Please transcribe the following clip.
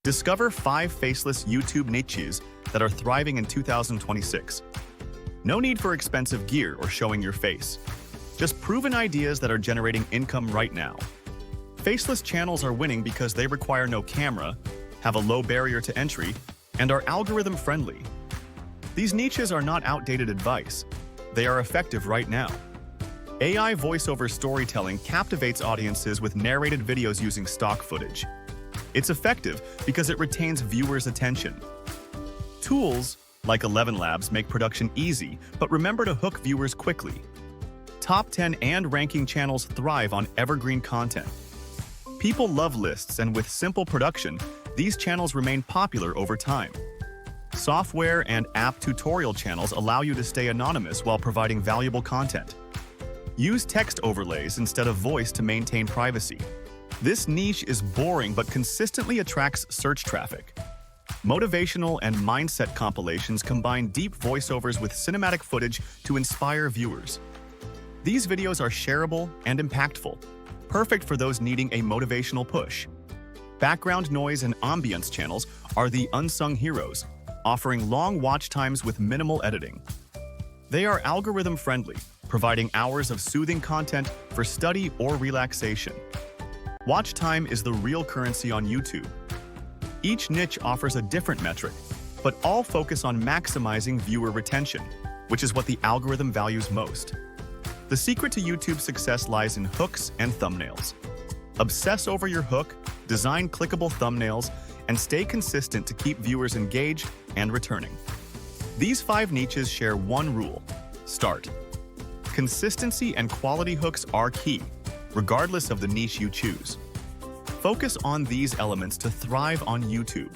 Discover 5 faceless YouTube niches that are thriving in 2026. No need for expensive gear or showing your face. Just proven ideas that are generating income right now. Faceless channels are winning because they require no camera, have a low barrier to entry, and are algorithm-friendly. These niches are not outdated advice. They are effective right now. AI voiceover storytelling captivates audiences with narrated videos using stock footage. It's effective because it retains viewers' attention. Tools like 11 Labs make production easy, but remember to hook viewers quickly. Top 10 and ranking channels thrive on evergreen content. People love lists, and with simple production, these channels remain popular over time. Software and app tutorial channels allow you to stay anonymous while providing valuable content. Use text overlays instead of voice to maintain privacy. This niche is boring but consistently attracts search traffic. Motivational and mindset compilations combine deep voiceovers with cinematic footage to inspire viewers. These videos are shareable and impactful, perfect for those needing a motivational push. Background noise and ambience channels are the unsung heroes, offering long watch times with minimal editing. They are algorithm-friendly, providing hours of soothing content for study or relaxation. Watch time is the real currency on YouTube. Each niche offers a different metric, but all focus on maximizing viewer retention, which is what the algorithm values most. The secret to YouTube's success lies in hooks and thumbnails. Obsess over your hook, design clickable thumbnails, and stay consistent to keep viewers engaged and returning. These 5 niches share one rule: start. Consistency and quality hooks are key, regardless of the niche you choose. Focus on these elements to thrive on YouTube.